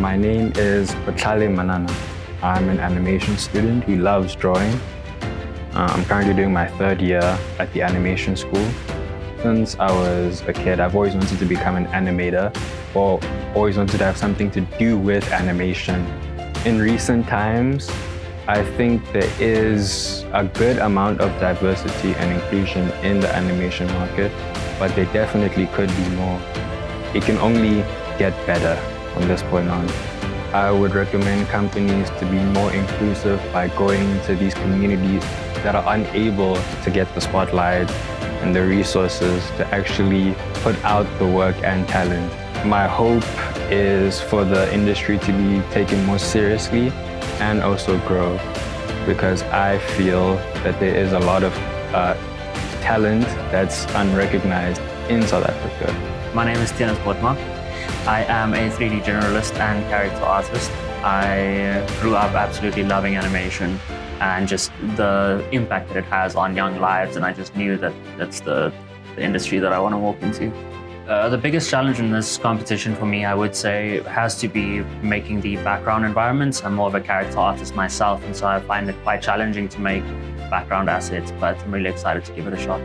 My name is Patlale Manana. I'm an animation student who loves drawing. I'm currently doing my third year at the animation school. Since I was a kid, I've always wanted to become an animator, or always wanted to have something to do with animation. In recent times, I think there is a good amount of diversity and inclusion in the animation market, but there definitely could be more. It can only get better from this point on. I would recommend companies to be more inclusive by going to these communities that are unable to get the spotlight and the resources to actually put out the work and talent. My hope is for the industry to be taken more seriously and also grow, because I feel that there is a lot of talent that's unrecognized in South Africa. My name is Tianis Botma. I am a 3D generalist and character artist. I grew up absolutely loving animation and just the impact that it has on young lives, and I just knew that that's the industry that I want to walk into. The biggest challenge in this competition for me, I would say, has to be making the background environments. I'm more of a character artist myself, and so I find it quite challenging to make background assets, but I'm really excited to give it a shot.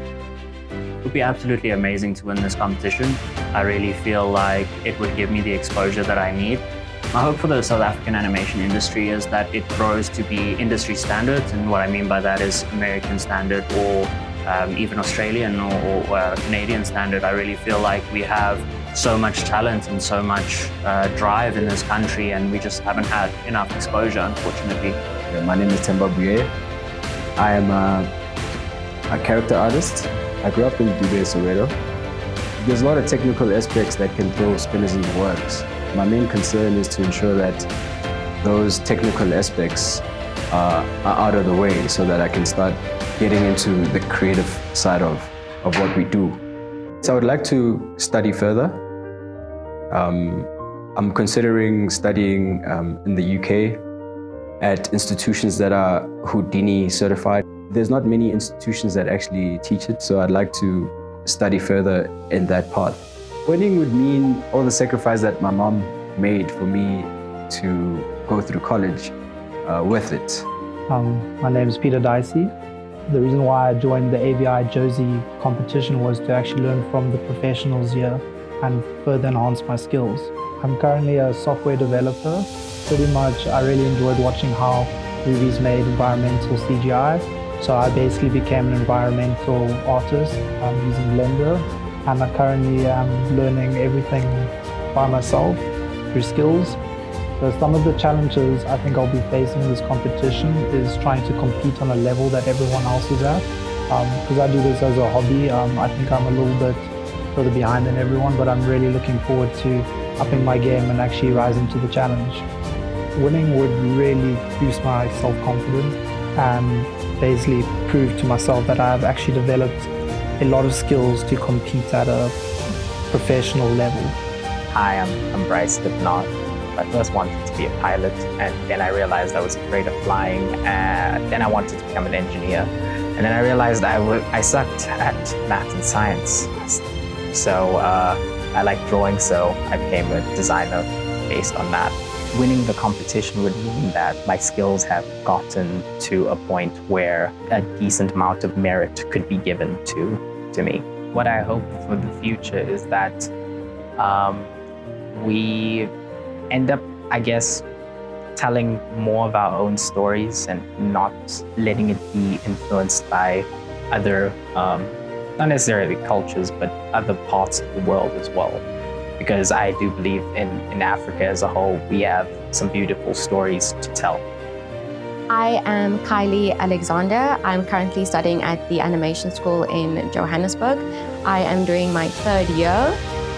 It would be absolutely amazing to win this competition. I really feel like it would give me the exposure that I need. My hope for the South African animation industry is that it grows to be industry standards, and what I mean by that is American standard or even Australian or Canadian standard. I really feel like we have so much talent and so much drive in this country, and we just haven't had enough exposure, unfortunately. My name is Temba Buye. I am a character artist. I grew up in Dubai, Soweto. There's a lot of technical aspects that can throw spinners in the works. My main concern is to ensure that those technical aspects are out of the way so that I can start getting into the creative side of what we do. So I would like to study further. I'm considering studying in the UK at institutions that are Houdini certified. There's not many institutions that actually teach it, so I'd like to study further in that path. Winning would mean all the sacrifice that my mom made for me to go through college with it. My name is Peter Dicey. The reason why I joined the AVI Josie competition was to actually learn from the professionals here and further enhance my skills. I'm currently a software developer. Pretty much I really enjoyed watching how movies made environmental CGI. So I basically became an environmental artist using Blender, and I currently am learning everything by myself through skills. So some of the challenges I think I'll be facing in this competition is trying to compete on a level that everyone else is at. Because I do this as a hobby, I think I'm a little bit further behind than everyone, but I'm really looking forward to upping my game and actually rising to the challenge. Winning would really boost my self-confidence and basically prove to myself that I've actually developed a lot of skills to compete at a professional level. Hi, I'm Bryce Dipnot. I first wanted to be a pilot, and then I realized I was afraid of flying, and then I wanted to become an engineer. And then I realized I sucked at math and science. So I like drawing, so I became a designer based on that. Winning the competition would mean that my skills have gotten to a point where a decent amount of merit could be given to me. What I hope for the future is that we end up, I guess, telling more of our own stories and not letting it be influenced by other, not necessarily cultures, but other parts of the world as well. Because I do believe in Africa as a whole, we have some beautiful stories to tell. I am Kylie Alexander. I'm currently studying at the animation school in Johannesburg. I am doing my third year.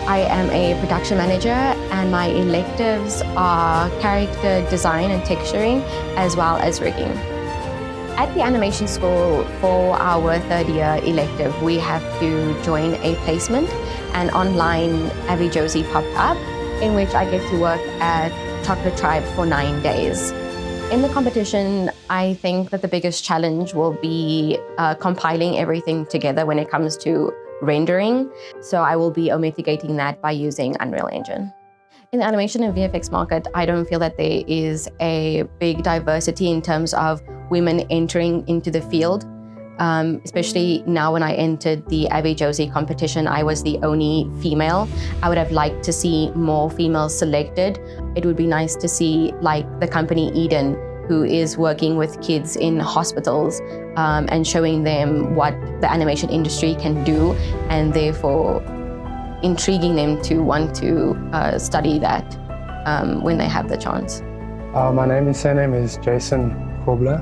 I am a production manager, and my electives are character design and texturing, as well as rigging. At the animation school, for our third year elective, we have to join a placement, and online Avi Josie popped up, in which I get to work at Chocolate Tribe for 9 days. In the competition, I think that the biggest challenge will be compiling everything together when it comes to rendering. So I will be mitigating that by using Unreal Engine. In the animation and VFX market, I don't feel that there is a big diversity in terms of women entering into the field. Especially now when I entered the Ave Josie competition, I was the only female. I would have liked to see more females selected. It would be nice to see like the company Eden, who is working with kids in hospitals and showing them what the animation industry can do, and therefore intriguing them to want to study that when they have the chance. My surname is Jason Kobler.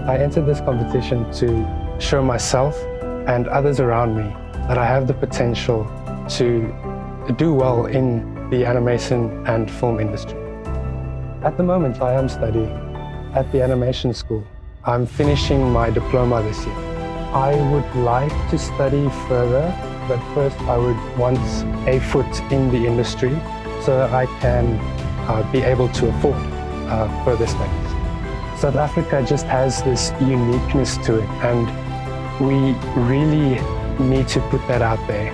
I entered this competition to show myself and others around me that I have the potential to do well in the animation and film industry. At the moment, I am studying at the animation school. I'm finishing my diploma this year. I would like to study further, but first I would want a foot in the industry so that I can be able to afford further studies. South Africa just has this uniqueness to it, and we really need to put that out there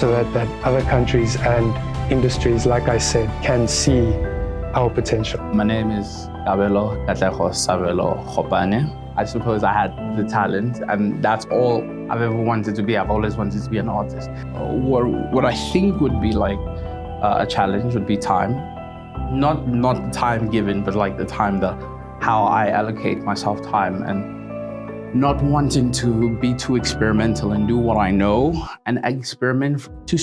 so that other countries and industries, like I said, can see our potential. My name is Gabelo Katlejo Savelo Khopane. I suppose I had the talent, and that's all I've ever wanted to be. I've always wanted to be an artist. What I think would be like a challenge would be time. Not the time given, but like the time how I allocate myself time, and not wanting to be too experimental and do what I know and experiment to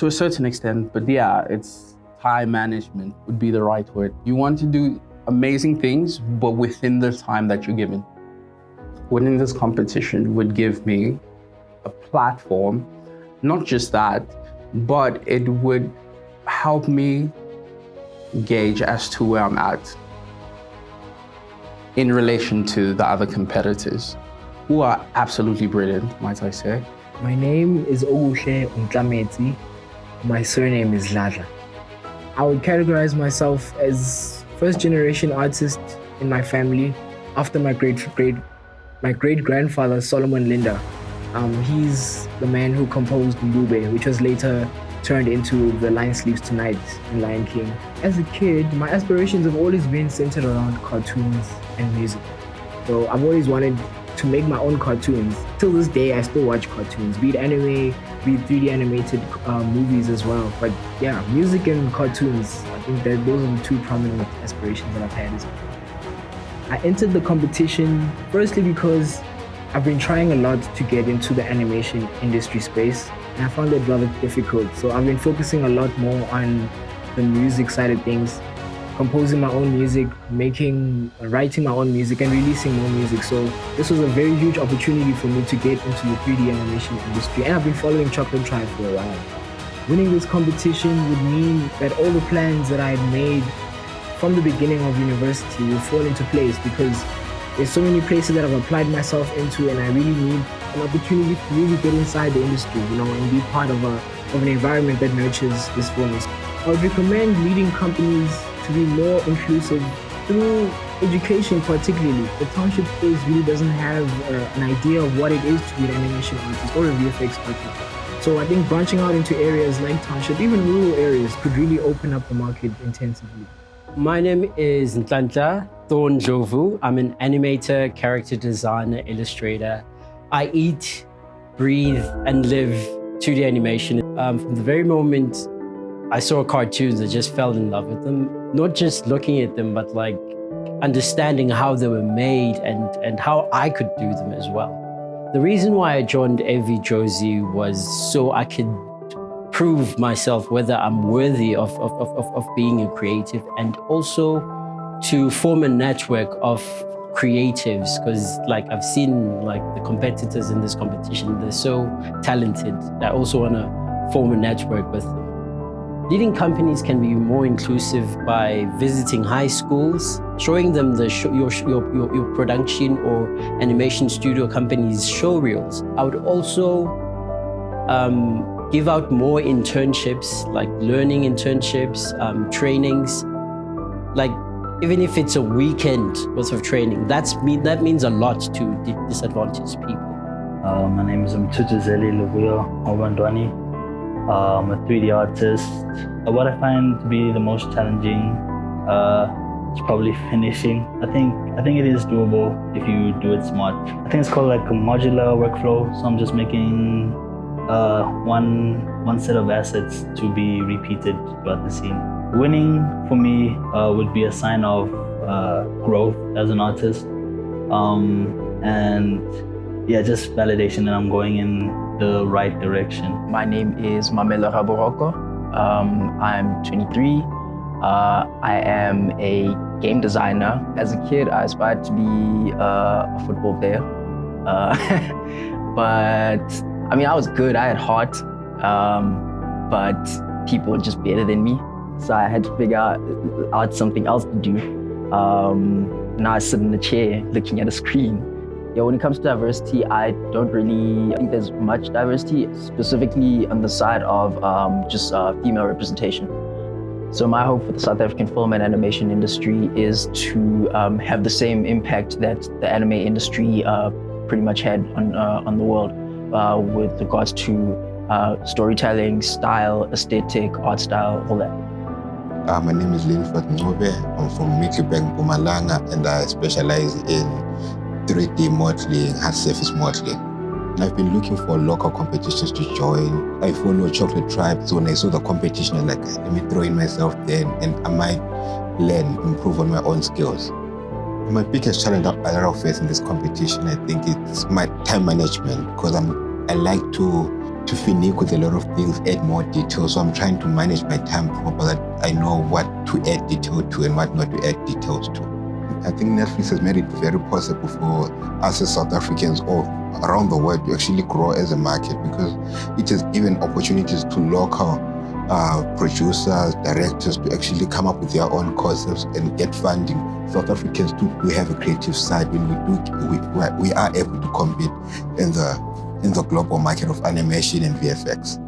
a certain extent. But yeah, it's time management would be the right word. You want to do amazing things, but within the time that you're given. Winning this competition would give me a platform, not just that, but it would help me gauge as to where I'm at in relation to the other competitors, who are absolutely brilliant, might I say. My name is Ogushe Untlameti. My surname is Lala. I would categorize myself as first-generation artist in my family after my great-grandfather, Solomon Linda. He's the man who composed Mbube, which was later turned into The Lion Sleeps Tonight in Lion King. As a kid, my aspirations have always been centered around cartoons and music. So I've always wanted to make my own cartoons. Till this day, I still watch cartoons, be it anime, be it 3D animated movies as well. But yeah, music and cartoons, I think that those are the two prominent aspirations that I've had as well. I entered the competition firstly because I've been trying a lot to get into the animation industry space, and I found it rather difficult. So I've been focusing a lot more on the music side of things, composing my own music, writing my own music, and releasing more music. So this was a very huge opportunity for me to get into the 3D animation industry, and I've been following Chocolate Tribe for a while. Winning this competition would mean that all the plans that I had made from the beginning of university will fall into place, because there's so many places that I've applied myself into, and I really need an opportunity to really get inside the industry, and be part of an environment that nurtures this for me. I would recommend leading companies to be more inclusive through education, particularly. The township space really doesn't have an idea of what it is to be an animation artist or a VFX artist. So I think branching out into areas like township, even rural areas, could really open up the market intensively. My name is Ntlantla Thorn Jovu. I'm an animator, character designer, illustrator. I eat, breathe, and live 2D animation. From the very moment I saw cartoons, I just fell in love with them. Not just looking at them, but like understanding how they were made and how I could do them as well. The reason why I joined AV Josie was so I could prove myself whether I'm worthy of being a creative, and also to form a network of creatives, because like I've seen like the competitors in this competition, they're so talented. I also want to form a network with them. Leading companies can be more inclusive by visiting high schools, showing them your production or animation studio company's show reels. I would also give out more internships, like learning internships, trainings. Like even if it's a weekend worth of training, that means a lot to disadvantaged people. My name is Mtutuzeli Luvuyo Obandwani. I'm a 3D artist. What I find to be the most challenging is probably finishing. I think it is doable if you do it smart. I think it's called like a modular workflow. So I'm just making one set of assets to be repeated throughout the scene. Winning for me would be a sign of growth as an artist, and yeah, just validation that I'm going in the right direction. My name is Mamela Raboroko. I'm 23. I am a game designer. As a kid, I aspired to be a football player. But I mean, I was good, I had heart, but people were just better than me. So I had to figure out something else to do. Now I sit in the chair looking at a screen. Yeah, when it comes to diversity, I don't really think there's much diversity, specifically on the side of just female representation. So my hope for the South African film and animation industry is to have the same impact that the anime industry pretty much had on the world with regards to storytelling, style, aesthetic, art style, all that. My name is Linford Ngobe. I'm from Middleburg, Mpumalanga, and I specialize in 3D modeling, hard surface modeling. And I've been looking for local competitions to join. I follow Chocolate Tribe, so when I saw the competition, I was like, let me throw in myself there, and I might learn, improve on my own skills. My biggest challenge I'll face in this competition, I think it's my time management, because I like to finish with a lot of things, add more details. So I'm trying to manage my time properly, that I know what to add detail to and what not to add details to. I think Netflix has made it very possible for us as South Africans or around the world to actually grow as a market, because it has given opportunities to local producers, directors to actually come up with their own concepts and get funding. South Africans do have a creative side. When we are able to compete in the global market of animation and VFX.